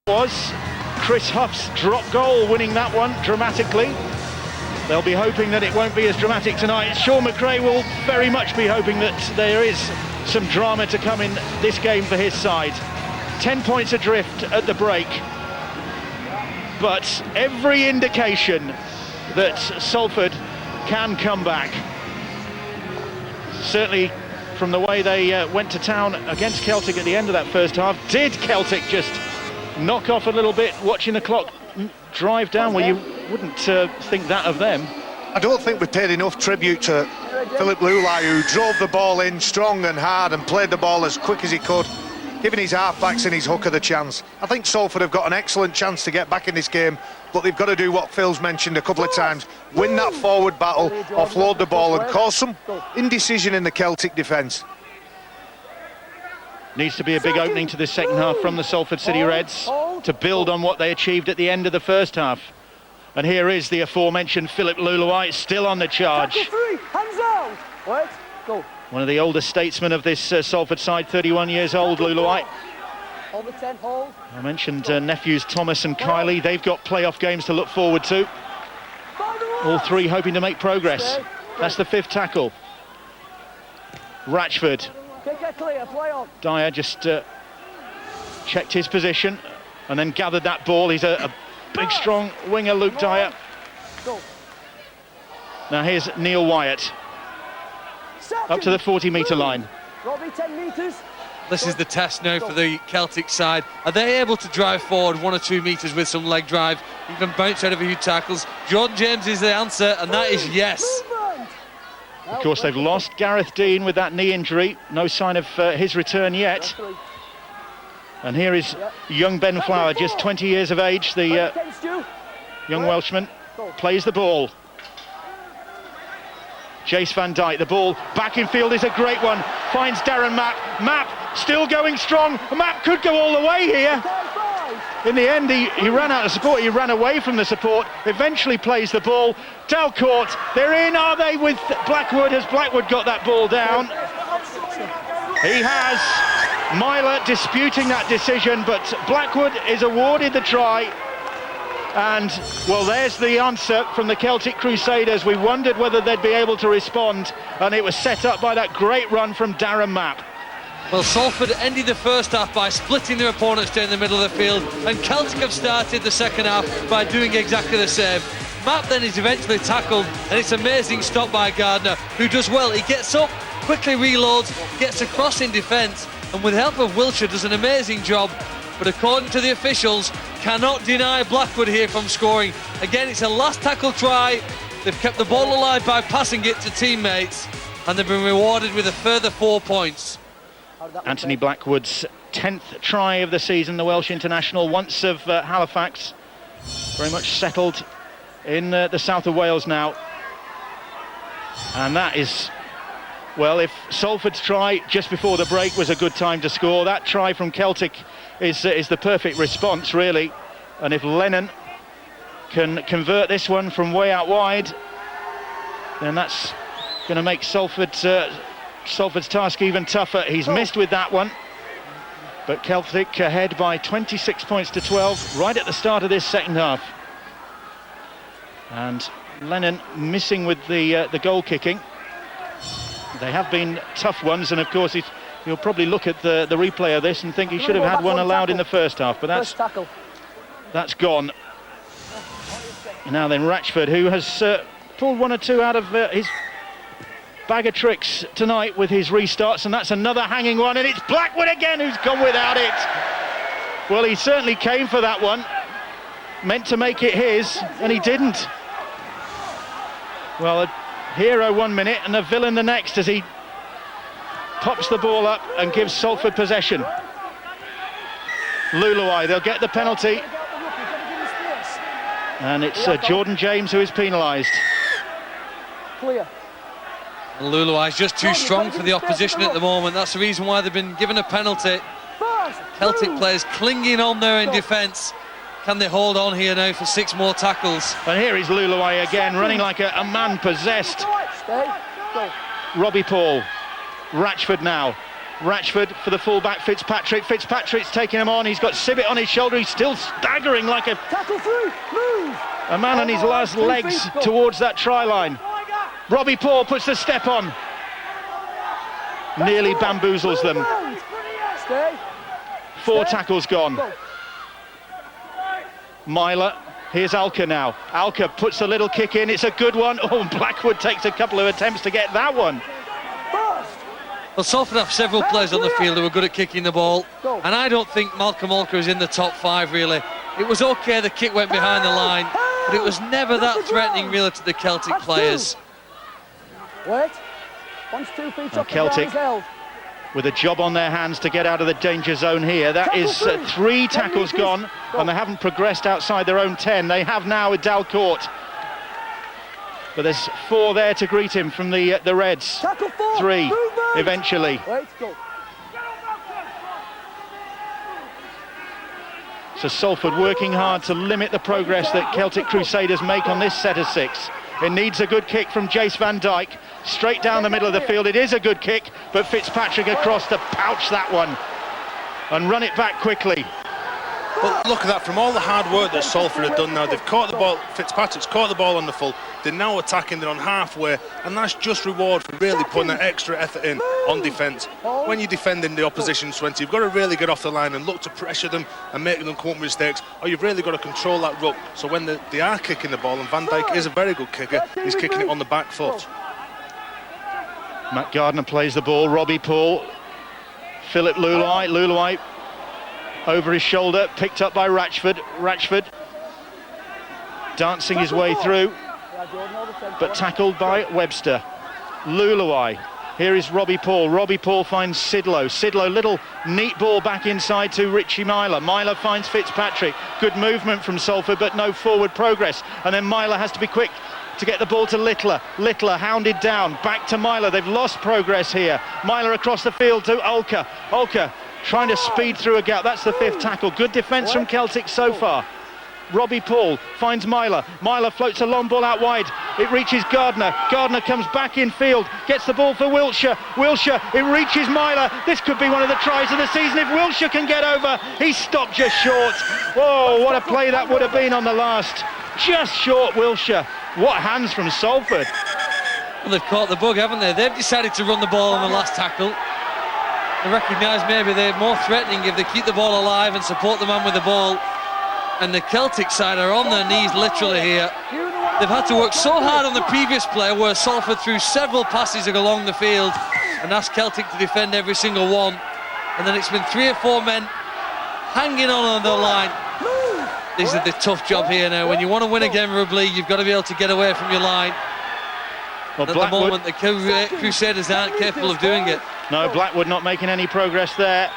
Was Chris Huff's drop goal winning that one dramatically. They'll be hoping that it won't be as dramatic tonight. Sean McRae will very much be hoping that there is some drama to come in this game for his side. 10 points adrift at the break, but every indication that Salford can come back. Certainly from the way they went to town against Celtic at the end of that first half. Did Celtic just knock off a little bit, watching the clock drive down? Well, you wouldn't think that of them. I don't think we paid enough tribute to Philip Lulai, who drove the ball in strong and hard and played the ball as quick as he could, giving his half-backs and his hooker the chance. I think Salford have got an excellent chance to get back in this game, but they've got to do what Phil's mentioned a couple of times: win that forward battle, offload the ball and cause some indecision in the Celtic defence. Needs to be a big opening to this second half from the Salford City Reds to build on what they achieved at the end of the first half. And here is the aforementioned Philip Lulai, still on the charge. One of the older statesmen of this Salford side, 31 years old, Lulai. I mentioned nephews Thomas and Kylie. They've got playoff games to look forward to. All three hoping to make progress. That's the fifth tackle. Ratchford. Dyer just checked his position and then gathered that ball. He's a big, strong winger, Luke Dyer. Now here's Neil Wyatt, up to the 40-metre line. This is the test now for the Celtic side. Are they able to drive forward 1 or 2 metres with some leg drive, even bounce out of a few tackles? Jordan James is the answer, and that is yes. Of course, they've lost Gareth Dean with that knee injury. No sign of his return yet. And here is young Ben Flower, just 20 years of age. The young Welshman plays the ball. Jace Van Dijk, the ball back in field is a great one. Finds Darren Mapp. Mapp still going strong. Mapp could go all the way here. In the end, he ran out of support. He ran away from the support. Eventually plays the ball. Dalcourt, they're in, are they, with Blackwood? Has Blackwood got that ball down? He has. Myler disputing that decision, but Blackwood is awarded the try. And, well, there's the answer from the Celtic Crusaders. We wondered whether they'd be able to respond, and it was set up by that great run from Darren Mapp. Well, Salford ended the first half by splitting their opponents down the middle of the field, and Celtic have started the second half by doing exactly the same. Mapp then is eventually tackled, and it's an amazing stop by Gardner, who does well. He gets up, quickly reloads, gets across in defence, and with the help of Wiltshire does an amazing job. But according to the officials, cannot deny Blackwood here from scoring. Again, it's a last tackle try. They've kept the ball alive by passing it to teammates, and they've been rewarded with a further 4 points. Anthony Blackwood's 10th try of the season, the Welsh international, once of Halifax. Very much settled in the south of Wales now. And that is, well, if Salford's try just before the break was a good time to score, that try from Celtic is the perfect response, really. And if Lennon can convert this one from way out wide, then that's going to make Salford's task even tougher. He's missed with that one, but Celtic ahead by 26 points to 12 right at the start of this second half. And Lennon missing with the goal kicking. They have been tough ones, and of course you'll probably look at the replay of this and think he should have had one allowed in the first half, but that's gone. Now then, Ratchford, who has pulled 1 or 2 out of his bag of tricks tonight with his restarts, and that's another hanging one, and it's Blackwood again who's gone without it. Well, he certainly came for that one, meant to make it his, and he didn't. Well, a hero 1 minute and a villain the next as he pops the ball up and gives Salford possession. Lulai, they'll get the penalty, and it's Jordan James who is penalised. Clear. Lulai is just too strong for the opposition at the moment. That's the reason why they've been given a penalty. Celtic players clinging on there in defence. Can they hold on here now for 6 more tackles? And here is Lulai again, running like a man possessed. Robbie Paul, Ratchford now. Ratchford for the fullback, Fitzpatrick's taking him on, he's got Sibbett on his shoulder, he's still staggering like a man on his last legs towards that try line. Robbie Paul puts the step on, nearly bamboozles them. 4 tackles gone. Myler, here's Alka now. Alka puts a little kick in, it's a good one. Oh, Blackwood takes a couple of attempts to get that one. Well, Salford have several players on the field who are good at kicking the ball, and I don't think Malcolm Alka is in the top 5 really. It was okay, the kick went behind the line, but it was never that threatening really to the Celtic players. Celtic with a job on their hands to get out of the danger zone here. That is 3 tackles gone, and they haven't progressed outside their own 10. They have now with Dalcourt. But there's 4 there to greet him from the Reds. 3 eventually. So Salford working hard to limit the progress that Celtic Crusaders make on this set of 6. It needs a good kick from Jace Van Dijk, straight down the middle of the field. It is a good kick, but Fitzpatrick across to pouch that one and run it back quickly. But look at that, from all the hard work that Salford have done now, they've caught the ball, Fitzpatrick's caught the ball on the full, they're now attacking, they're on halfway, and that's just reward for really putting that extra effort in on defence. When you're defending the opposition's 20, you've got to really get off the line and look to pressure them and make them come up with mistakes, or you've really got to control that ruck. So when they are kicking the ball, and Van Dijk is a very good kicker, he's kicking it on the back foot. Matt Gardner plays the ball, Robbie Paul, Philip Lulai over his shoulder, picked up by Ratchford dancing his way through, but tackled by Webster. Lulai, here is Robbie Paul finds Sidlow, little neat ball back inside to Richie Myler finds Fitzpatrick, good movement from Salford but no forward progress, and then Myler has to be quick to get the ball to Littler hounded down, back to Myler, they've lost progress here. Myler across the field to Alka trying to speed through a gap. That's the 5th tackle. Good defence from Celtic so far. Robbie Paul finds Myler floats a long ball out wide, it reaches Gardner comes back in field, gets the ball for Wiltshire, it reaches Myler. This could be one of the tries of the season if Wiltshire can get over. He's stopped just short. Whoa, what a play that would have been on the last. Just short, Wiltshire. What hands from Salford. Well, they've caught the bug, haven't they? They've decided to run the ball on the last tackle. They recognise maybe they're more threatening if they keep the ball alive and support the man with the ball. And the Celtic side are on their knees literally here. They've had to work so hard on the previous play where Salford threw several passes along the field and asked Celtic to defend every single one. And then it's been 3 or 4 men hanging on the line. This is the tough job here now. When you want to win a game of rugby, you've got to be able to get away from your line. Well, at the moment, the Crusaders aren't capable of doing it. No, Blackwood not making any progress there.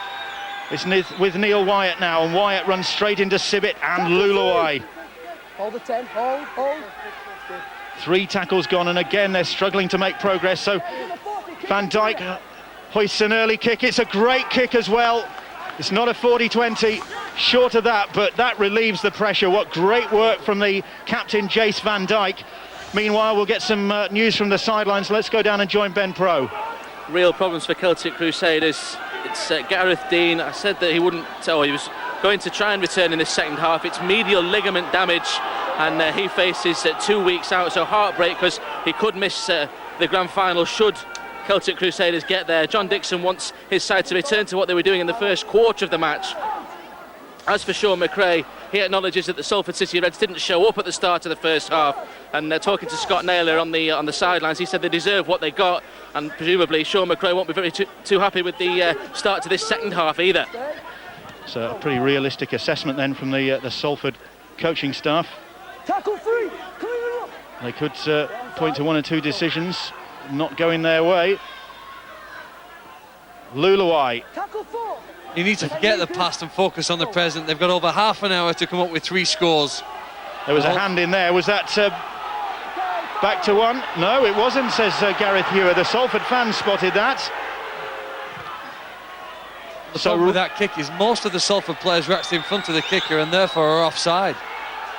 It's with Neil Wyatt now, and Wyatt runs straight into Sibbett and Lulai. Hold the 10, hold. 3 tackles gone, and again they're struggling to make progress. So Van Dijk hoists an early kick. It's a great kick as well. It's not a 40-20, short of that, but that relieves the pressure. What great work from the captain, Jace Van Dijk. Meanwhile, we'll get some news from the sidelines. Let's go down and join Ben Pro. Real problems for Celtic Crusaders. It's Gareth Dean. I said that he wouldn't, he was going to try and return in the second half. It's medial ligament damage, and he faces 2 weeks out, so heartbreak because he could miss the grand final should Celtic Crusaders get there. John Dixon wants his side to return to what they were doing in the first quarter of the match. As for Sean McRae, he acknowledges that the Salford City Reds didn't show up at the start of the first half, and talking to Scott Naylor on the sidelines, he said they deserve what they got, and presumably Sean McRae won't be very too happy with the start to this second half either. So a pretty realistic assessment then from the Salford coaching staff. Tackle 3, They could point to 1 or 2 decisions not going their way. Lulai. tackle 4. You need to forget the past and focus on the present. They've got over half an hour to come up with 3 scores. There was a hand in there. Was that back to 1? No, it wasn't, says Gareth Hewer. The Salford fans spotted that. The problem with that kick is most of the Salford players were actually in front of the kicker and therefore are offside.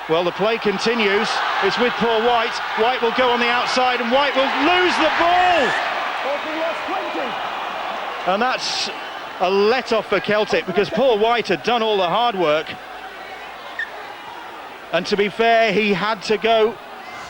Well, the play continues. It's with Paul White. White will go on the outside and White will lose the ball. And that's a let-off for Celtic, because Paul White had done all the hard work. And to be fair, he had to go.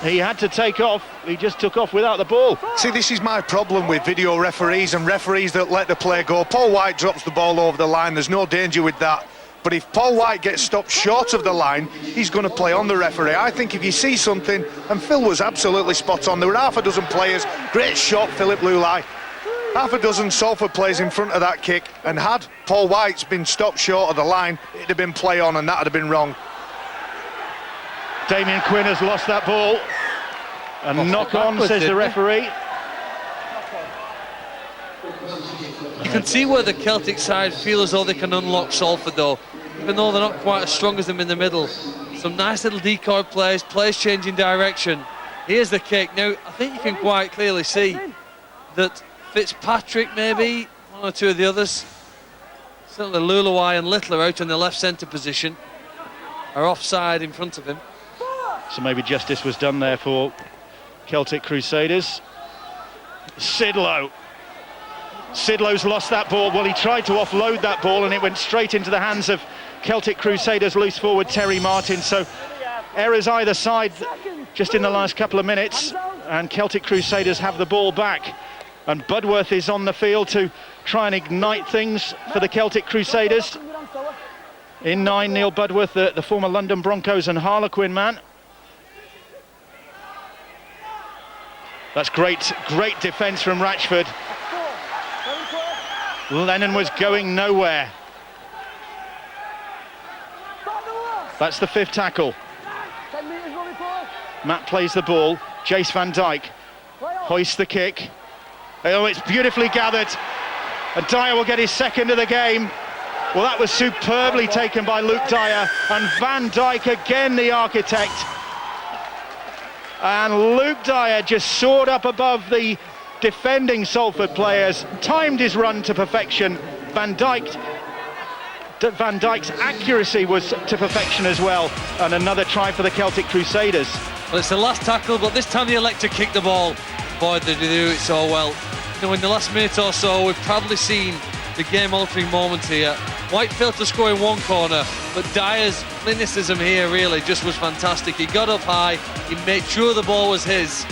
He had to take off. He just took off without the ball. See, this is my problem with video referees and referees that let the play go. Paul White drops the ball over the line. There's no danger with that. But if Paul White gets stopped short of the line, he's going to play on the referee. I think if you see something, and Phil was absolutely spot on. There were half a dozen players. Great shot, Philip Lulai. Half a dozen Salford players in front of that kick. And had Paul White's been stopped short of the line, it'd have been play on, and that would have been wrong. Damien Quinn has lost that ball. And knock on, says the referee. You can see where the Celtic side feel as though they can unlock Salford, though, even though they're not quite as strong as them in the middle. Some nice little decoy plays changing direction. Here's the kick. Now, I think you can quite clearly see that Fitzpatrick, maybe, one or two of the others, certainly Lulawai and Littler out in the left centre position, are offside in front of him. So maybe justice was done there for Celtic Crusaders. Sidlow. Sidlow's lost that ball. Well, he tried to offload that ball and it went straight into the hands of Celtic Crusaders loose forward Terry Martin. So errors either side just in the last couple of minutes, and Celtic Crusaders have the ball back. And Budworth is on the field to try and ignite things for the Celtic Crusaders. In 9, Neil Budworth, the former London Broncos and Harlequin man. That's great defence from Ratchford. Lennon was going nowhere. That's the 5th tackle. Matt plays the ball. Jace Van Dijk hoists the kick. Oh, it's beautifully gathered. And Dyer will get his 2nd of the game. Well, that was superbly taken by Luke Dyer. And Van Dijk again, the architect. And Luke Dyer just soared up above the defending Salford players, timed his run to perfection. Van Dijk's accuracy was to perfection as well. And another try for the Celtic Crusaders. Well, it's the last tackle, but this time they elect to kick the ball. Boy, they do it so well. You know, in the last minute or so, we've probably seen the game-altering moment here. White failed to score in one corner, but Dyer's clinicism here really just was fantastic. He got up high, he made sure the ball was his,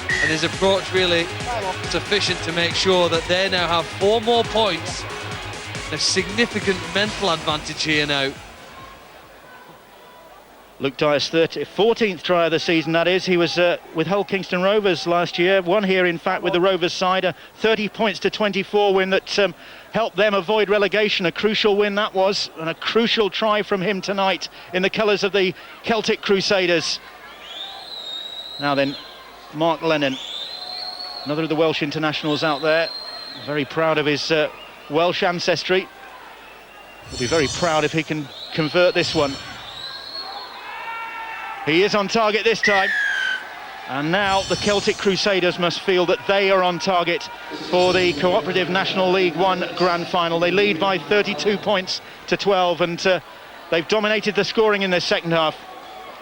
and his approach really sufficient to make sure that they now have 4 more points. A significant mental advantage here now. Luke Dyer's 14th try of the season, that is. He was with Hull Kingston Rovers last year. Won here, in fact, with the Rovers side. A 30 points to 24 win that helped them avoid relegation. A crucial win that was, and a crucial try from him tonight in the colours of the Celtic Crusaders. Now then, Mark Lennon, another of the Welsh internationals out there. Very proud of his Welsh ancestry. He'll be very proud if he can convert this one. He is on target this time, and now the Celtic Crusaders must feel that they are on target for the Cooperative National League 1 Grand Final. They lead by 32 points to 12, and they've dominated the scoring in their second half.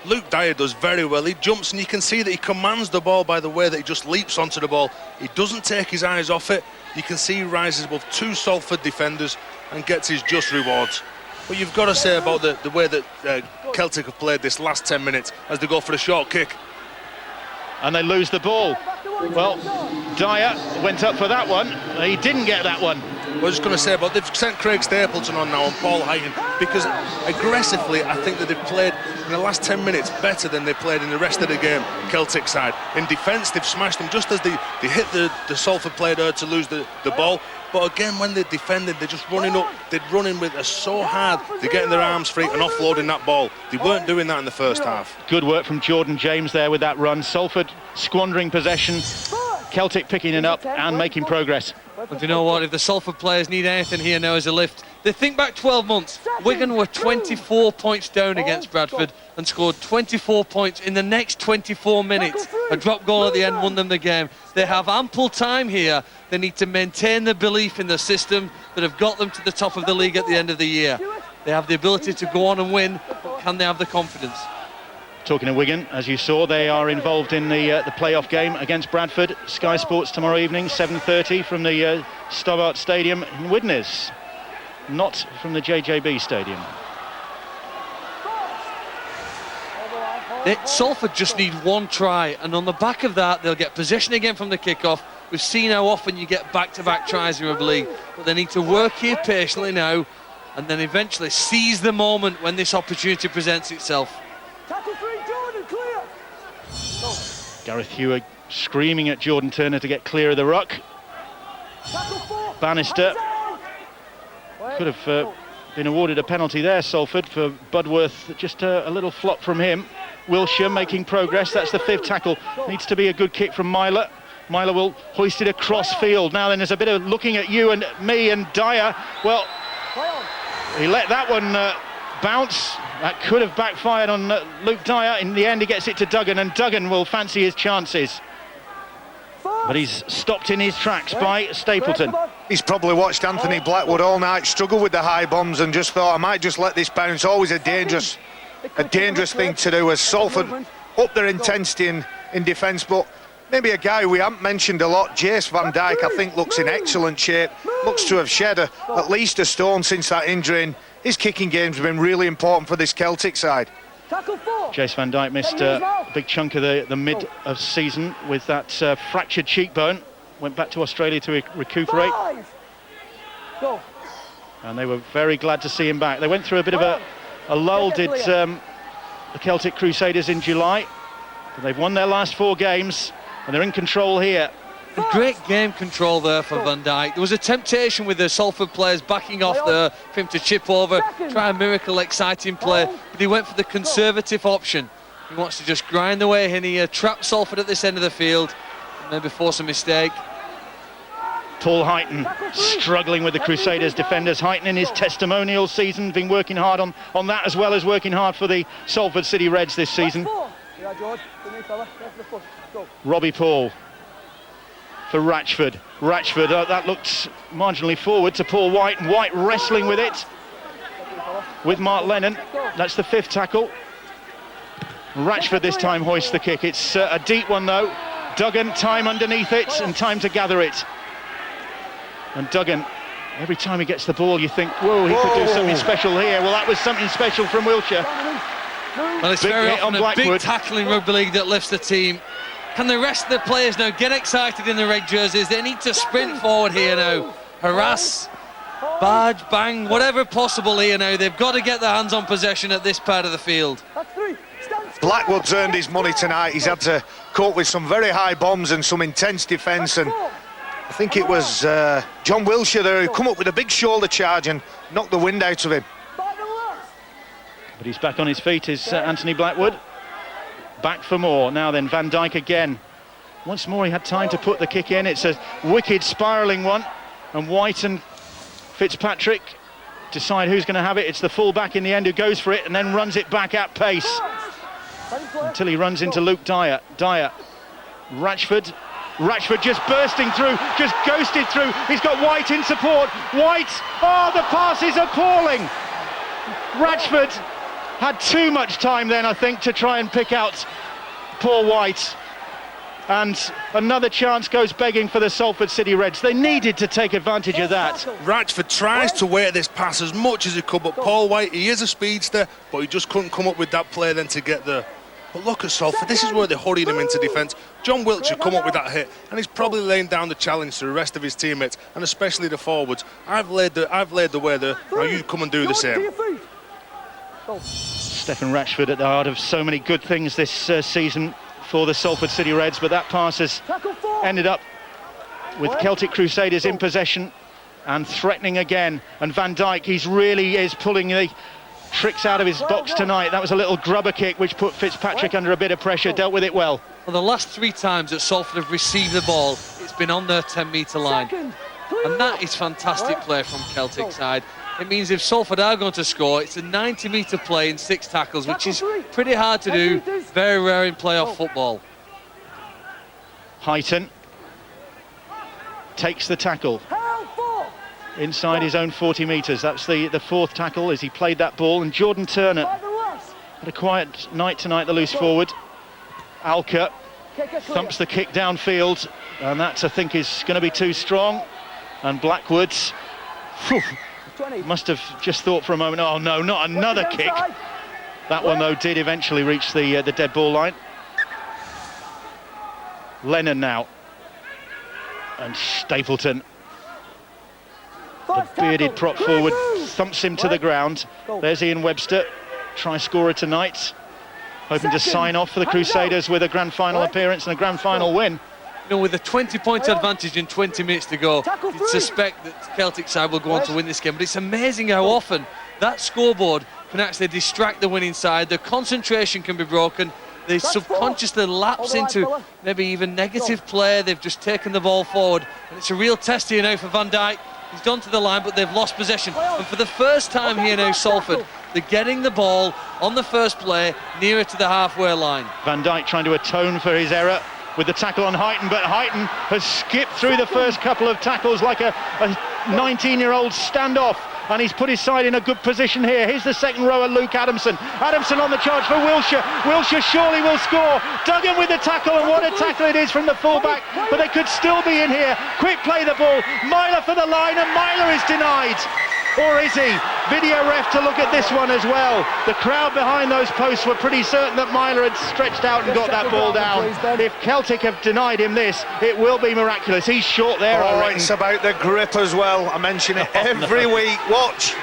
Luke Dyer does very well. He jumps and you can see that he commands the ball by the way that he just leaps onto the ball. He doesn't take his eyes off it. You can see he rises above 2 Salford defenders and gets his just rewards. But you've got to say about the way that Celtic have played this last 10 minutes as they go for a short kick. And they lose the ball. Well, Dyer went up for that one. He didn't get that one. I was just going to say about they've sent Craig Stapleton on now and Paul Heighton, because aggressively I think that they've played in the last 10 minutes better than they played in the rest of the game, Celtic side. In defence they've smashed them just as they hit the Salford player there to lose the ball. But again, when they're defending, they're just running up, they're running with us so hard, they're getting their arms free and offloading that ball. They weren't doing that in the first half. Good work from Jordan James there with that run. Salford squandering possession, Celtic picking it up and making progress. But do you know what, if the Salford players need anything here now as a lift, they think back 12 months. Wigan were 24 points down against Bradford and scored 24 points in the next 24 minutes. A drop goal at the end won them the game. They have ample time here. They need to maintain the belief in the system that have got them to the top of the league at the end of the year. They have the ability to go on and win, but can they have the confidence? Talking of Wigan, as you saw, they are involved in the playoff game against Bradford. Sky Sports tomorrow evening, 7:30 from the Stobart Stadium in Widnes, not from the JJB Stadium. Salford just need one try, and on the back of that they'll get possession again from the kickoff. We've seen how often you get back-to-back tries in rugby league, but they need to work here patiently now and then eventually seize the moment when this opportunity presents itself. Tackle 3, Jordan, clear. Gareth Hewer screaming at Jordan Turner to get clear of the ruck. Tackle 4. Bannister could have been awarded a penalty there, Salford, for Budworth. Just a little flop from him. Wilshire making progress. That's the 5th tackle. Needs to be a good kick from Myler. Myler will hoist it across field. Now then, there's a bit of looking at you and me and Dyer. Well, he let that one bounce. That could have backfired on Luke Dyer. In the end, he gets it to Duggan, and Duggan will fancy his chances. But he's stopped in his tracks by Stapleton. He's probably watched Anthony Blackwood all night struggle with the high bombs and just thought, I might just let this bounce. Always a dangerous thing to do, as Salford up their intensity in defence. But maybe a guy we haven't mentioned a lot, Jace Van Dijk, I think looks in excellent shape. Looks to have shed at least a stone since that injury, and his kicking game's been really important for this Celtic side. Jace Van Dijk missed a big chunk of the mid of season with that fractured cheekbone. Went back to Australia to recuperate. And they were very glad to see him back. They went through a bit of a lull, did the Celtic Crusaders in July. But they've won their last 4 games and they're in control here. And great game control there for Van Dijk. There was a temptation with the Salford players backing off there for him to chip over, try a miracle exciting play, but he went for the conservative option. He wants to just grind away and he trapped Salford at this end of the field and maybe force a mistake. Paul Heighton struggling with the Crusaders defenders. Heighton in his testimonial season, been working hard on that as well as working hard for the Salford City Reds this season. Robbie Paul for Ratchford. Ratchford, that looked marginally forward to Paul White, and White wrestling with it with Mark Lennon. That's the 5th tackle. Ratchford this time hoists the kick. It's a deep one though. Duggan, time underneath it and time to gather it. And Duggan, every time he gets the ball you think, whoa, he could do something special here. Well, that was something special from Wiltshire. Well, it's very often a big tackle in rugby league that lifts the team. Can the rest of the players now get excited in the red jerseys? They need to sprint forward here now. Harass, barge, bang, whatever possible here now. They've got to get their hands on possession at this part of the field. Blackwood's earned his money tonight. He's had to cope with some very high bombs and some intense defence, and I think it was John Wilshire there who come up with a big shoulder charge and knocked the wind out of him. But he's back on his feet, is Anthony Blackwood. Back for more. Now then, Van Dijk again. Once more he had time to put the kick in. It's a wicked spiralling one, and White and Fitzpatrick decide who's going to have it. It's the full-back in the end who goes for it and then runs it back at pace until he runs into Luke Dyer. Dyer, Ratchford just bursting through, just ghosted through. He's got White in support. White, oh, the pass is appalling. Ratchford had too much time then, I think, to try and pick out poor White. And another chance goes begging for the Salford City Reds. They needed to take advantage of that. Ratchford tries to wait this pass as much as he could, but Paul White, he is a speedster, but he just couldn't come up with that play then to get there. But look at Salford, this is where they hurried him into defence. John Wiltshire come up with that hit, and he's probably laying down the challenge to the rest of his teammates, and especially the forwards. I've laid the way there, now you come and do the same. Stephen Ratchford at the heart of so many good things this season for the Salford City Reds, but that pass has ended up with Celtic Crusaders in possession and threatening again. And Van Dijk, he really is pulling the tricks out of his box tonight. That was a little grubber kick which put Fitzpatrick under a bit of pressure, dealt with it well. Well, the last 3 times that Salford have received the ball, it's been on their 10-metre line. And that is fantastic play from Celtic side. It means if Salford are going to score, it's a 90-metre play in 6 tackles, which is pretty hard to do, very rare in playoff football. Heighton takes the tackle inside his own 40 metres. That's the 4th tackle as he played that ball. And Jordan Turner Had a quiet night tonight, the loose forward. Alka thumps the kick downfield, and that, I think, is going to be too strong. And Blackwoods must have just thought for a moment, oh no, not another kick. That one, though, did eventually reach the dead ball line. Lennon now. And Stapleton, the bearded prop forward, thumps him to the ground. There's Ian Webster, try scorer tonight, hoping to sign off for the Crusaders with a grand final appearance and a grand final win. You know, with a 20-point advantage in 20 minutes to go, you'd suspect that Celtic side will go on to win this game. But it's amazing how often that scoreboard can actually distract the winning side. The concentration can be broken. They subconsciously lapse into maybe even negative play. They've just taken the ball forward. And it's a real test here now for Van Dijk. He's gone to the line, but they've lost possession. And for the first time here now, Salford, they're getting the ball on the first play nearer to the halfway line. Van Dijk trying to atone for his error with the tackle on Heighton, but Heighton has skipped through the first couple of tackles like a 19-year-old standoff, and he's put his side in a good position here. Here's the second rower, Luke Adamson. Adamson on the charge for Wilshere. Wilshere surely will score. Duggan with the tackle, and what a tackle it is from the fullback, but they could still be in here. Quick play the ball. Myler for the line, and Myler is denied. Or is he? Video ref to look at this one as well. The crowd behind those posts were pretty certain that Myler had stretched out and got that ball down. If Celtic have denied him this, it will be miraculous. He's short there. Oh, it's about the grip as well. I mention it every week. Watch.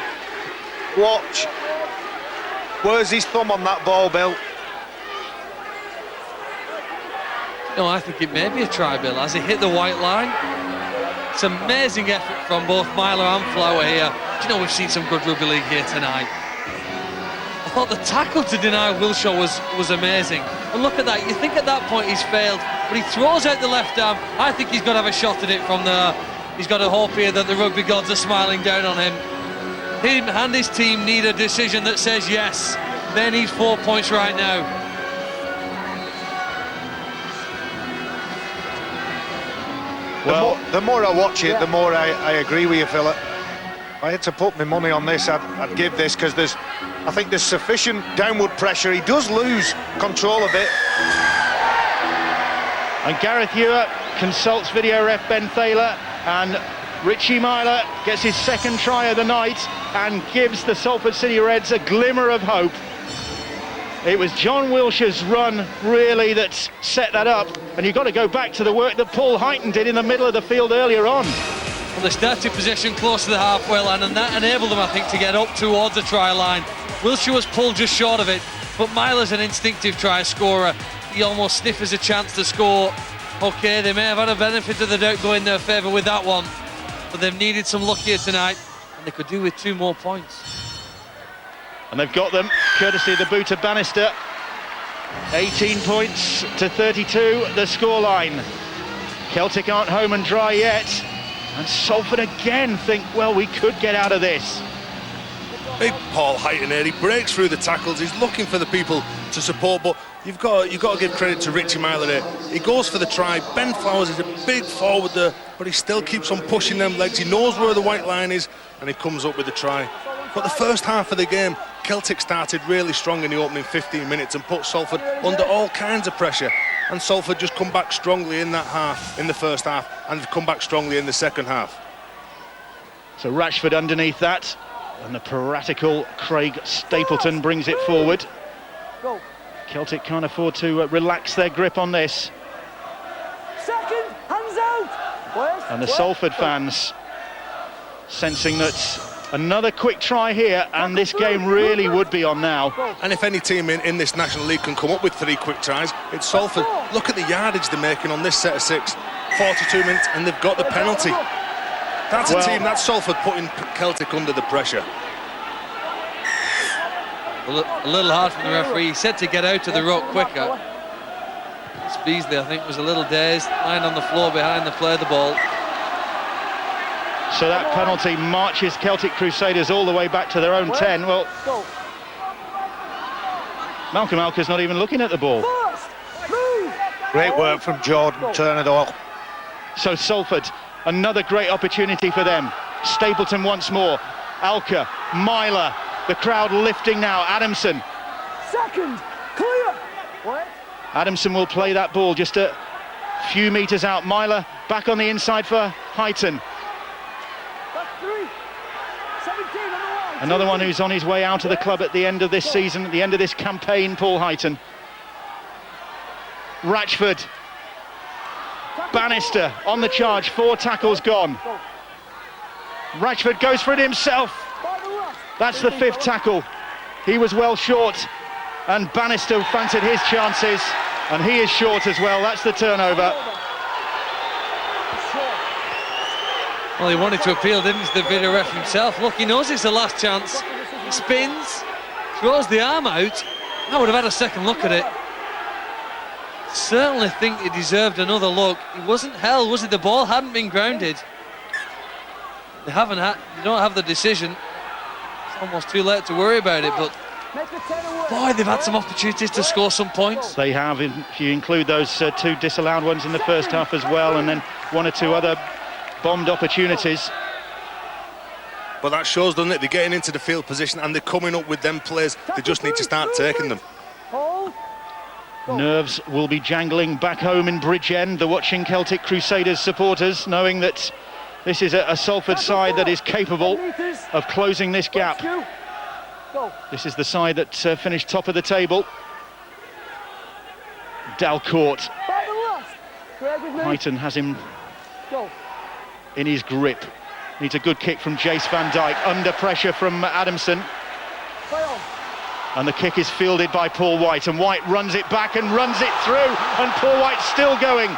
Where's his thumb on that ball, Bill? No, I think it may be a try, Bill, as he hit the white line. It's amazing effort from both Myler and Flower here. Do you know, we've seen some good rugby league here tonight. I thought the tackle to deny Wilshere was amazing. And look at that, you think at that point he's failed, but he throws out the left arm. I think he's got to have a shot at it from there. He's got to hope here that the rugby gods are smiling down on him. Him and his team need a decision that says yes. They need 4 points right now. Well, the more I watch it, the more I agree with you, Philip. If I had to put my money on this, I'd give this, because I think there's sufficient downward pressure. He does lose control a bit. And Gareth Ewer consults video ref Ben Thaler, and Richie Myler gets his second try of the night and gives the Salford City Reds a glimmer of hope. It was John Wilshere's run, really, that set that up. And you've got to go back to the work that Paul Heighton did in the middle of the field earlier on. Well, they started possession close to the halfway line, and that enabled them, I think, to get up towards the try line. Wilshere was pulled just short of it, but Myler's an instinctive try scorer. He almost sniffers a chance to score. OK, they may have had a benefit of the doubt go in their favour with that one, but they've needed some luck here tonight, and they could do with 2 more points. And they've got them, courtesy of the boot of Bannister. 18 points to 32, the scoreline. Celtic aren't home and dry yet. And Salford again think, well, we could get out of this. Big Paul Heighton here, he breaks through the tackles, he's looking for the people to support, but you've got to give credit to Richie Myler here. He goes for the try. Ben Flowers is a big forward there, but he still keeps on pushing them legs. He knows where the white line is, and he comes up with the try. But the first half of the game, Celtic started really strong in the opening 15 minutes and put Salford under all kinds of pressure. And Salford just come back strongly in that half, in the first half, and come back strongly in the second half. So Rashford underneath that, and the piratical Craig Stapleton brings it forward. Celtic can't afford to relax their grip on this. Second, hands out. And the Salford fans sensing that another quick try here, and this game really would be on now. And if any team in this National League can come up with 3 quick tries, it's Salford. Look at the yardage they're making on this set of 6. 42 minutes, and they've got the penalty. That's a team, that's Salford putting Celtic under the pressure. A little hard from the referee. He said to get out of the ruck quicker. Beasley, I think, was a little dazed, lying on the floor behind the play of the ball. So that penalty marches Celtic Crusaders all the way back to their own 10. Well, Malcolm Alker's not even looking at the ball. Great work from Jordan Turner, though. So Salford, another great opportunity for them. Stapleton once more. Alker, Myler, the crowd lifting now. Adamson. Second, clear. Wait. Adamson will play that ball just a few metres out. Myler back on the inside for Heighton. Back 3. 17 on the line. Another one who's on his way out of the club at the end of this season, at the end of this campaign, Paul Heighton. Ratchford. Bannister on the charge, 4 tackles gone. Ratchford goes for it himself. That's the 5th tackle. He was well short, and Bannister fancied his chances, and he is short as well. That's the turnover. Well, he wanted to appeal, didn't he, to the video ref himself. Look, he knows it's the last chance. He spins, throws the arm out. I would have had a second look at it. Certainly think he deserved another look. He wasn't held, was it? The ball hadn't been grounded. They don't have the decision. It's almost too late to worry about it, but boy, they've had some opportunities to score some points. They have, if you include those 2 disallowed ones in the first half as well, and then 1 or 2 other bombed opportunities. But that shows, doesn't it? They're getting into the field position and they're coming up with them players. They just need to start taking them. Nerves will be jangling back home in Bridgend, the watching Celtic Crusaders supporters, knowing that this is a Salford side that is capable of closing this gap. This is the side that finished top of the table. Dalcourt. Heighton has him in his grip. Needs a good kick from Jace van Dijk, under pressure from Adamson. And the kick is fielded by Paul White, and White runs it back and runs it through, and Paul White's still going.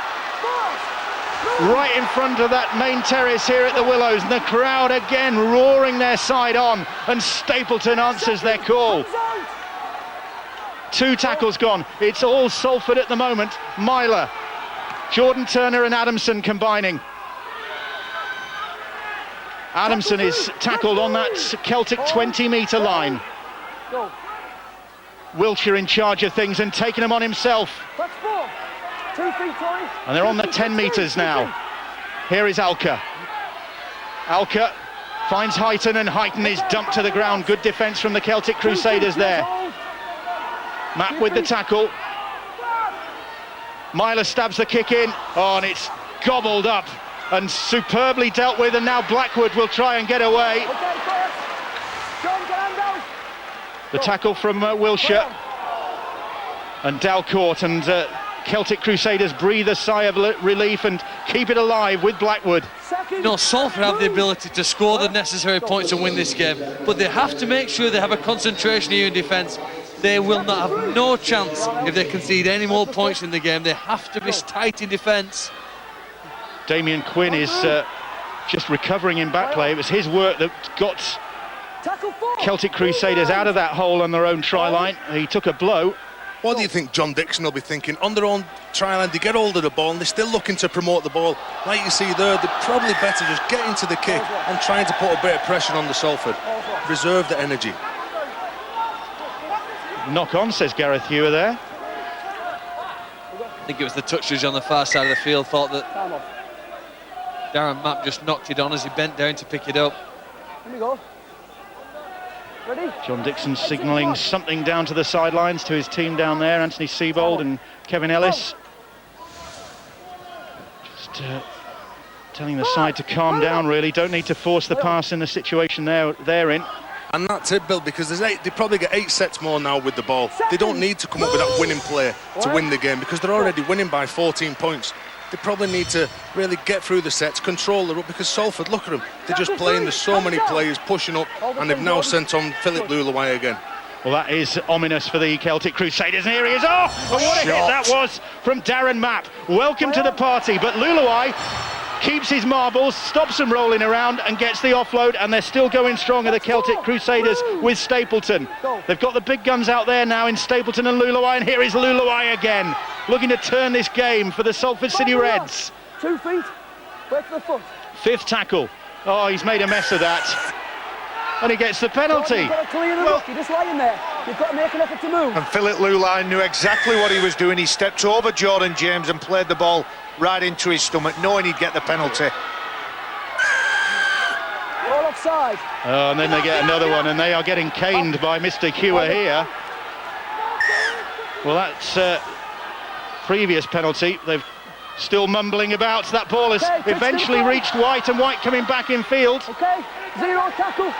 Right in front of that main terrace here at the Willows, and the crowd again roaring their side on, and Stapleton answers their call. 2 tackles gone. It's all Salford at the moment. Myler, Jordan Turner and Adamson combining. Adamson is tackled on that Celtic 20-metre line. Wiltshire in charge of things and taking them on himself. And they're on the 10 metres now. Here is Alka. Alka finds Heighton, and Heighton is dumped to the ground. Good defence from the Celtic Crusaders there. Mapp with the tackle. Myler stabs the kick in. Oh, and it's gobbled up and superbly dealt with, and now Blackwood will try and get away. The tackle from Wiltshire, and Dalcourt, and Celtic Crusaders breathe a sigh of relief and keep it alive with Blackwood. You know, Salford have the ability to score the necessary points to win this game, but they have to make sure they have a concentration here in defence. They will not have no chance if they concede any more points in the game. They have to be tight in defence. Damien Quinn is just recovering in back play. It was his work that got Celtic Crusaders out of that hole on their own try line. He took a blow. What do you think John Dixon will be thinking? On their own try line, they get hold of the ball and they're still looking to promote the ball. Like you see there, they're probably better just getting to the kick and trying to put a bit of pressure on the Salford. Reserve the energy. Knock on, says Gareth Hewer there. I think it was the touch judge on the far side of the field thought that Darren Mapp just knocked it on as he bent down to pick it up. Here we go. Ready? John Dixon signalling something down to the sidelines to his team down there, Anthony Seibold and Kevin Ellis. Just telling the side to calm down, really. Don't need to force the pass in the situation they're in. And that's it, Bill, because they probably get 8 sets more now with the ball. They don't need to come up with that winning play to win the game, because they're already winning by 14 points. They probably need to really get through the sets, control the run, because Salford, look at them, they're just playing, there's so many players pushing up, and they've now sent on Philip Lulawai again. Well, that is ominous for the Celtic Crusaders, and here he is. Oh, what a hit that was from Darren Mapp. Welcome to the party, but Lulawai keeps his marbles, stops them rolling around and gets the offload, and they're still going strong at the Celtic Crusaders with Stapleton. They've got the big guns out there now in Stapleton and Lulawai, and here is Lulawai again, looking to turn this game for the Salford City Reds. 2 feet, wait for the foot. 5th tackle. Oh, he's made a mess of that. And he gets the penalty. You've got to clear the ruck, you're just lying there. You've got to make an effort to move. And Philip Lulawai knew exactly what he was doing. He stepped over Jordan James and played the ball right into his stomach, knowing he'd get the penalty. All offside. Oh, and then they get another one, and they are getting caned by Mr. Hewer here. Well, that's previous penalty. They've still mumbling about. That ball has eventually reached White, and White coming back in field. Okay, zero tackle.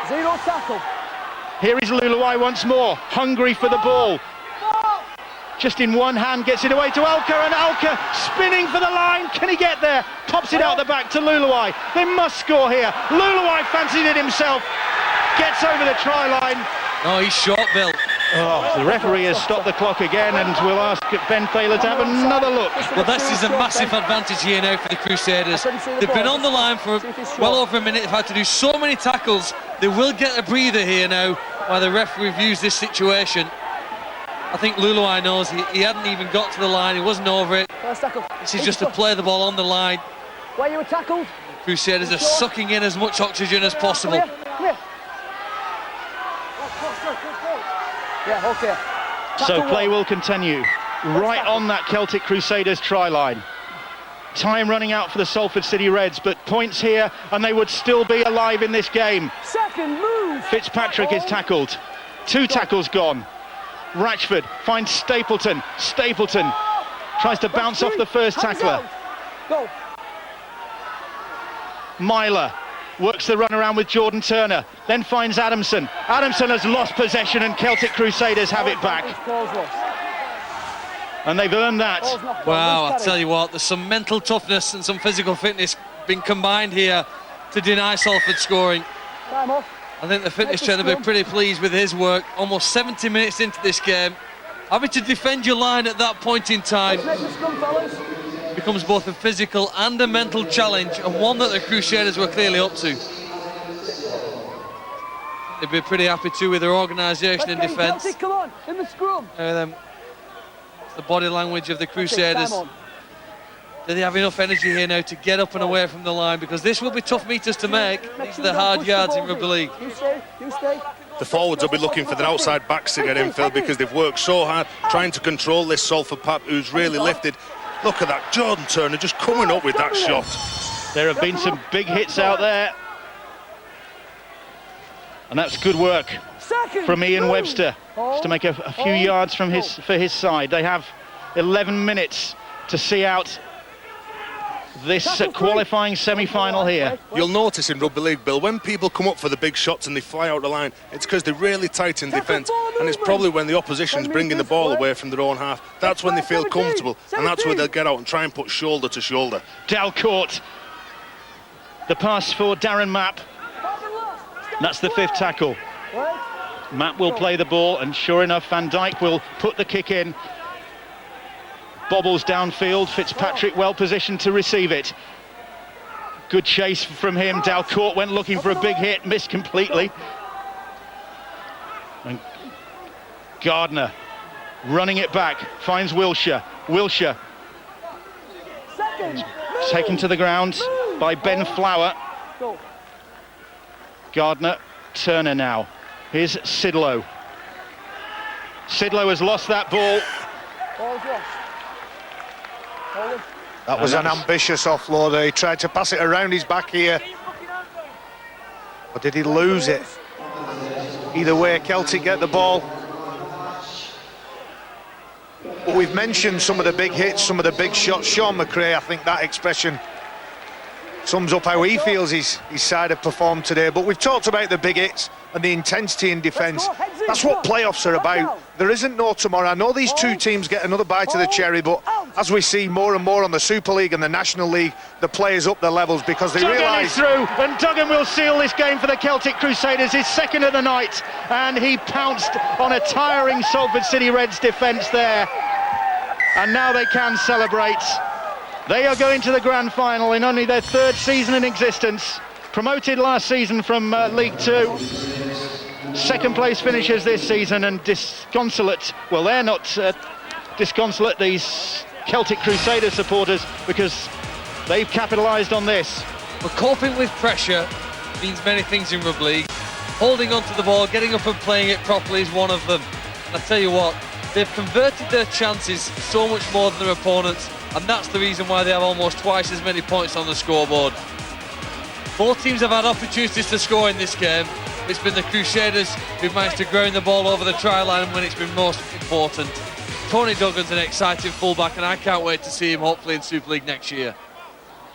Zero tackle. Here is Luluai once more, hungry for the ball. Just in one hand, gets it away to Alka, and Alka spinning for the line. Can he get there? Pops it out the back to Luluai. They must score here. Luluai fancied it himself. Gets over the try line. Oh, he's short, Bill. Oh, the referee has stopped the clock again, and we'll ask Ben Thaler to have another look. Well, this is a massive advantage here now for the Crusaders. They've been on the line for well over a minute. They've had to do so many tackles. They will get a breather here now while the ref reviews this situation. I think Luluai knows he hadn't even got to the line. He wasn't over it. This is just to play the ball on the line. Where you were tackled? Crusaders are sucking in as much oxygen as possible. Yeah, okay. So play will continue right on that Celtic Crusaders try line. Time running out for the Salford City Reds, but points here and they would still be alive in this game. Second move. Fitzpatrick is tackled. 2 tackles gone. Ratchford finds Stapleton. Stapleton tries to bounce off the first tackler. Go. Myler works the run around with Jordan Turner, then finds Adamson. Adamson has lost possession and Celtic Crusaders have it back. And they've earned that. Wow, I tell you what, there's some mental toughness and some physical fitness being combined here to deny Salford scoring. Time off. I think the fitness trainer will be pretty pleased with his work. Almost 70 minutes into this game. Having to defend your line at that point in time becomes both a physical and a mental challenge, and one that the Crusaders were clearly up to. They'd be pretty happy too with their organisation in defence. Come on, in the scrum. The body language of the Crusaders. Do they have enough energy here now to get up and away from the line? Because this will be tough meters to make. These are the hard yards in rugby league. You stay. The forwards will be looking for their outside backs to get in, Phil, because they've worked so hard trying to control this Salford Pap, who's really lifted. Look at that, Jordan Turner just coming up with that shot. There have been some big hits out there. And that's good work from Ian Webster, just to make a few yards from for his side. They have 11 minutes to see out this qualifying semi-final here. You'll notice in rugby league, Bill, when people come up for the big shots and they fly out the line, it's because they're really tight in defence, and it's probably when the opposition's bringing the ball away from their own half. That's when they feel comfortable, and that's where they'll get out and try and put shoulder to shoulder. Dalcourt, the pass for Darren Mapp. That's the 5th tackle. Mapp will play the ball, and sure enough, Van Dijk will put the kick in. Bobbles downfield, Fitzpatrick well positioned to receive it. Good chase from him. Dalcourt went looking for a big hit, missed completely. And Gardner running it back, finds Wilshire. Wilshire taken to the ground by Ben Flower. Gardner, Turner now. Here's Sidlow. Sidlow has lost that ball. That was an ambitious offload. He tried to pass it around his back here. Or did he lose it? Either way, Celtic get the ball. But we've mentioned some of the big hits, some of the big shots. Sean McRae, I think that expression sums up how he feels his side have performed today. But we've talked about the big hits and the intensity in defence. That's what playoffs are about. There isn't no tomorrow. I know these two teams get another bite of the cherry, but as we see more and more on the Super League and the National League, the players up their levels because they realise... Duggan is through, and Duggan will seal this game for the Celtic Crusaders, his 2nd of the night, and he pounced on a tiring Salford City Reds defence there. And now they can celebrate. They are going to the grand final in only their 3rd season in existence. Promoted last season from League 2. 2nd place finishers this season, and disconsolate. Well, they're not disconsolate, these Celtic Crusader supporters, because they've capitalised on this. But coping with pressure means many things in rugby league. Holding onto the ball, getting up and playing it properly is one of them. And I tell you what, they've converted their chances so much more than their opponents, and that's the reason why they have almost twice as many points on the scoreboard. Both teams have had opportunities to score in this game, It's been the Crusaders who've managed to ground the ball over the try line when it's been most important. Tony Duggan's an exciting fullback, and I can't wait to see him hopefully in Super League next year.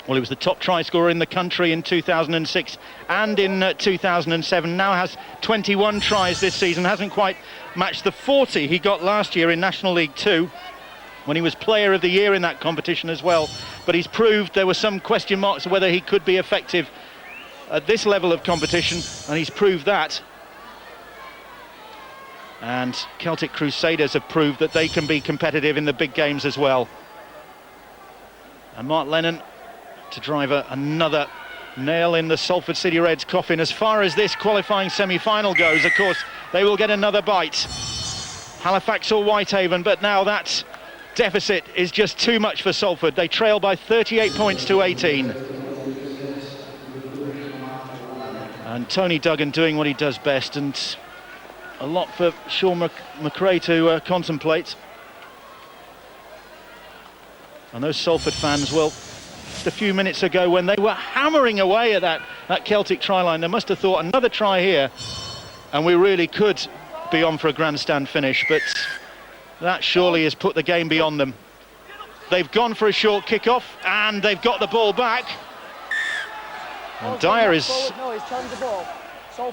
Well, he was the top try scorer in the country in 2006 and in 2007. Now has 21 tries this season. Hasn't quite matched the 40 he got last year in National League 2 when he was Player of the Year in that competition as well. But he's proved there were some question marks whether he could be effective at this level of competition, and he's proved that. And Celtic Crusaders have proved that they can be competitive in the big games as well. And Mark Lennon to drive another nail in the Salford City Reds' coffin. As far as this qualifying semi-final goes, of course, they will get another bite. Halifax or Whitehaven, but now that deficit is just too much for Salford. They trail by 38 points to 18. And Tony Duggan doing what he does best, and a lot for Sean McRae to contemplate. And those Salford fans, well, just a few minutes ago when they were hammering away at that Celtic try line, they must have thought another try here and we really could be on for a grandstand finish, but that surely has put the game beyond them. They've gone for a short kick-off and they've got the ball back. And Dyer is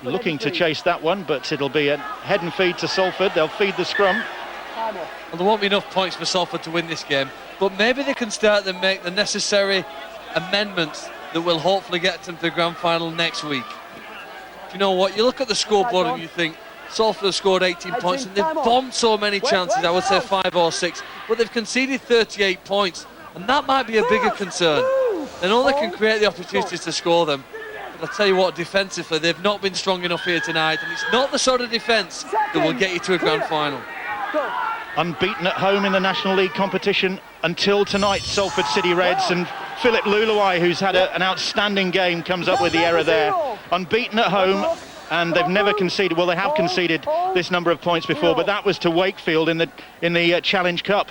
looking to chase that one, but it'll be a head and feed to Salford. They'll feed the scrum. Well, there won't be enough points for Salford to win this game, but maybe they can start to make the necessary amendments that will hopefully get them to the grand final next week. Do you know what? You look at the scoreboard and you think Salford have scored 18 points and they've bombed so many chances, I would say 5 or 6, but they've conceded 38 points, and that might be a bigger concern. They know they can create the opportunities to score them, but I'll tell you what, defensively they've not been strong enough here tonight, and it's not the sort of defence that will get you to a grand final. Unbeaten at home in the National League competition until tonight, Salford City Reds, and Philip Luluai, who's had an outstanding game, comes up with the error there. Unbeaten at home, and they've never conceded, well, they have conceded this number of points before, but that was to Wakefield in the Challenge Cup.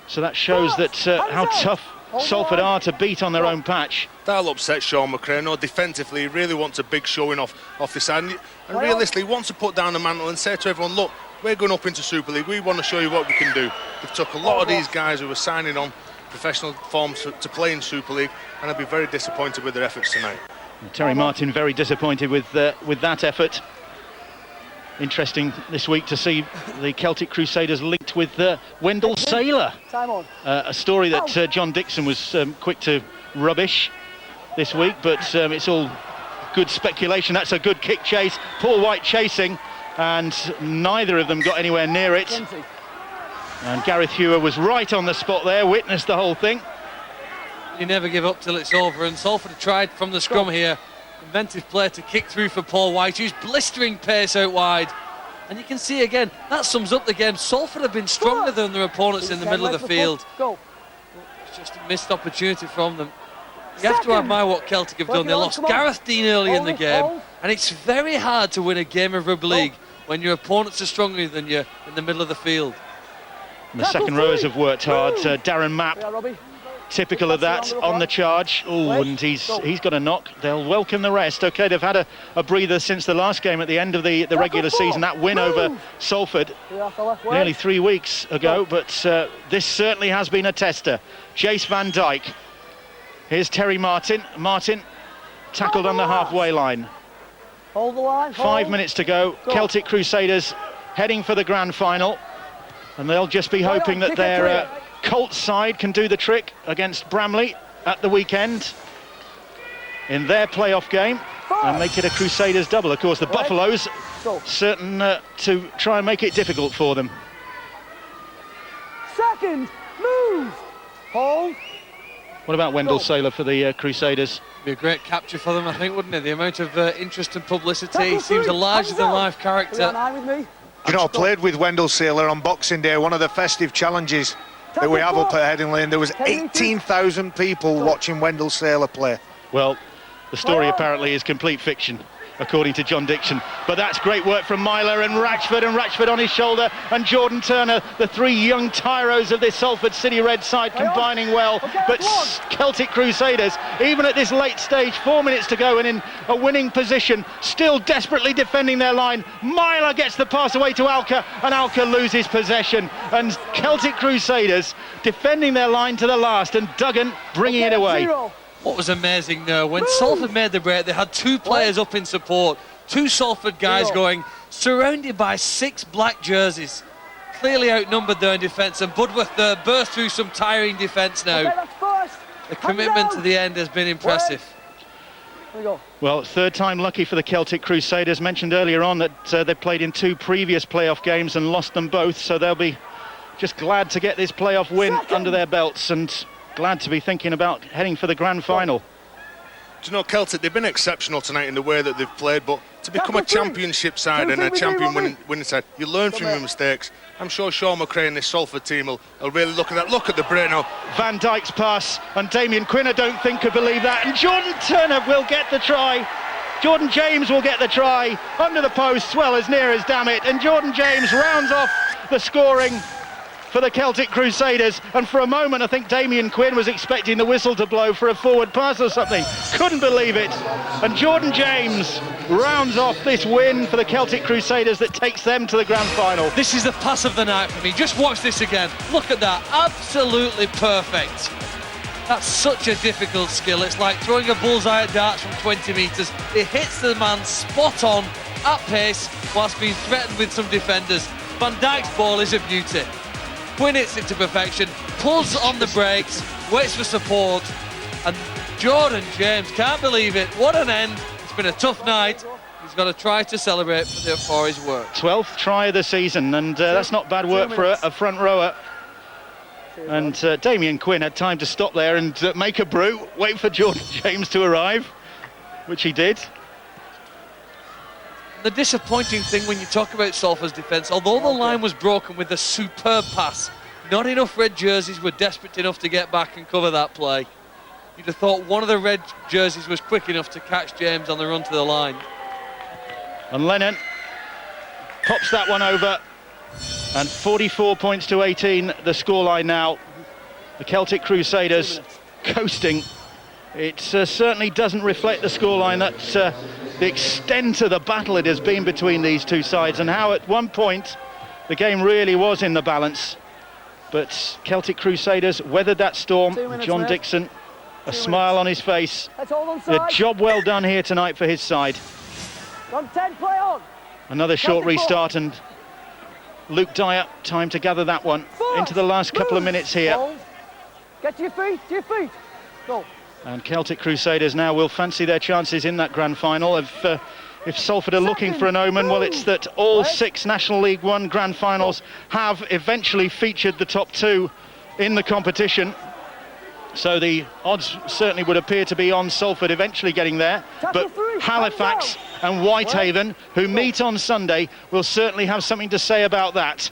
So that shows that how tough Salford are to beat on their own patch. That'll upset Sean McRae. No, defensively, he really wants a big showing off this side, and realistically, he wants to put down the mantle and say to everyone, look, we're going up into Super League, we want to show you what we can do. They've took a lot of these guys who were signing on professional forms to play in Super League, and they'll be very disappointed with their efforts tonight. And Terry Martin very disappointed with that effort. Interesting this week to see the Celtic Crusaders linked with Wendell Saylor. A story that John Dixon was quick to rubbish this week, but it's all good speculation. That's a good kick chase. Paul White chasing, and neither of them got anywhere near it. And Gareth Hewer was right on the spot there, witnessed the whole thing. You never give up till it's over, and Salford have tried from the scrum here. Inventive play to kick through for Paul White, who's blistering pace out wide. And you can see again, that sums up the game. Salford have been stronger than their opponents in the middle of the field. It's just a missed opportunity from them. You have to admire what Celtic have done. They lost Gareth Dean early in the game, and it's very hard to win a game of rugby league when your opponents are stronger than you in the middle of the field. And the second rowers have worked hard. Darren Mapp, typical of that, on the charge. Oh, and he's got a knock. They'll welcome the rest. Okay, they've had a breather since the last game at the end of the regular season, that win over Salford nearly 3 weeks ago, but this certainly has been a tester. Jace Van Dyke. Here's Terry Martin. Martin tackled on the halfway line. Hold the line. 5 minutes to go. Celtic Crusaders heading for the grand final, and they'll just be hoping that their Colts side can do the trick against Bramley at the weekend in their playoff game and make it a Crusaders double. Of course, the Buffaloes certain to try and make it difficult for them. Second, move, hold. What about Wendell Saylor for the Crusaders? Be a great capture for them, I think, wouldn't it? The amount of interest and publicity. He seems a larger-than-life character. You know, I played with Wendell Saylor on Boxing Day, one of the festive challenges that we have up at Headingley, and there was 18,000 people watching Wendell Saylor play. Well, the story apparently is complete fiction. according to John Dixon. But that's great work from Myler and Ratchford on his shoulder, and Jordan Turner, the three young tyros of this Salford City Red side, combining well. But Celtic Crusaders, even at this late stage, 4 minutes to go and in a winning position, still desperately defending their line. Myler gets the pass away to Alka, and Alka loses possession. And Celtic Crusaders defending their line to the last, and Duggan bringing it away. What was amazing now, when Salford made the break, they had two players up in support, two Salford guys going, surrounded by 6 black jerseys. Clearly outnumbered there in defence, and Budworth burst through some tiring defence now. The commitment to the end has been impressive. Well, third time lucky for the Celtic Crusaders. Mentioned earlier on that they played in 2 previous playoff games and lost them both, so they'll be just glad to get this playoff win under their belts, and glad to be thinking about heading for the grand final. Do you know, Celtic, they've been exceptional tonight in the way that they've played, but to become a championship side and a champion winning side, you learn from your mistakes. I'm sure Sean McRae and this Salford team will really look at that. Look at the break now. Van Dijk's pass, and Damien Quinn, I don't think, could believe that. And Jordan Turner will get the try. Jordan James will get the try. Under the posts, well, as near as damn it. And Jordan James rounds off the scoring for the Celtic Crusaders, and for a moment I think Damien Quinn was expecting the whistle to blow for a forward pass or something. Couldn't believe it. And Jordan James rounds off this win for the Celtic Crusaders that takes them to the grand final. This is the pass of the night for me. Just watch this again. Look at that. Absolutely perfect. That's such a difficult skill. It's like throwing a bullseye at darts from 20 metres. It hits the man spot on, at pace, whilst being threatened with some defenders. Van Dijk's ball is a beauty. Quinn hits it to perfection, pulls on the brakes, waits for support, and Jordan James can't believe it. What an end. It's been a tough night. He's got to try to celebrate for his work. 12th try of the season, and that's not bad work for a front rower. And Damien Quinn had time to stop there and make a brew, wait for Jordan James to arrive, which he did. The disappointing thing when you talk about Salford's defence, although the line was broken with a superb pass, not enough red jerseys were desperate enough to get back and cover that play. You'd have thought one of the red jerseys was quick enough to catch James on the run to the line. And Lennon pops that one over, and 44 points to 18, the scoreline now. The Celtic Crusaders coasting. It certainly doesn't reflect the scoreline. That's the extent of the battle it has been between these two sides, and how at one point the game really was in the balance. But Celtic Crusaders weathered that storm. John Dixon, a smile on his face. A job well done here tonight for his side. On 10, play on. Another short restart, and Luke Dyer, time to gather that one into the last couple of minutes here. Get to your feet, Go. And Celtic Crusaders now will fancy their chances in that grand final. If Salford are looking for an omen, well, it's that all 6 National League One grand finals have eventually featured the top 2 in the competition. So the odds certainly would appear to be on Salford eventually getting there. But Halifax and Whitehaven, who meet on Sunday, will certainly have something to say about that.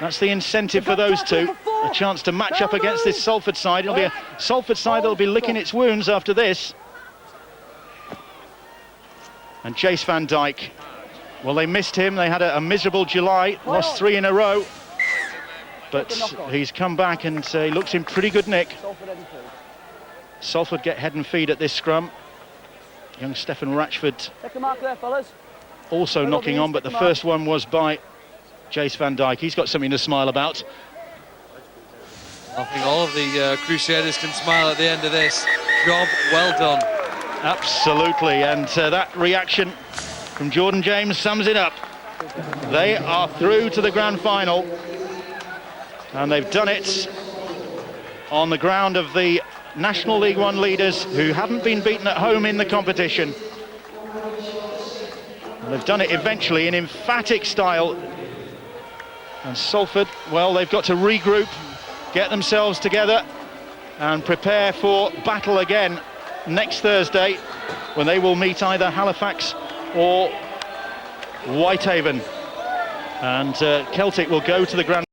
That's the incentive for those two, a chance to match up against this Salford side. It'll be a Salford side that'll be licking its wounds after this. And Jace Van Dijk, well, they missed him. They had a miserable July, lost 3 in a row. But he's come back, and he looks in pretty good nick. Salford get head and feet at this scrum. Young Stefan Ratchford also knocking on, but the first one was by Jace Van Dijk. He's got something to smile about. I think all of the Crusaders can smile at the end of this. Job well done. Absolutely, and that reaction from Jordan James sums it up. They are through to the grand final, and they've done it on the ground of the National League One leaders who haven't been beaten at home in the competition. And they've done it eventually in emphatic style. And Salford, well, they've got to regroup, get themselves together and prepare for battle again next Thursday, when they will meet either Halifax or Whitehaven. And Celtic will go to the grand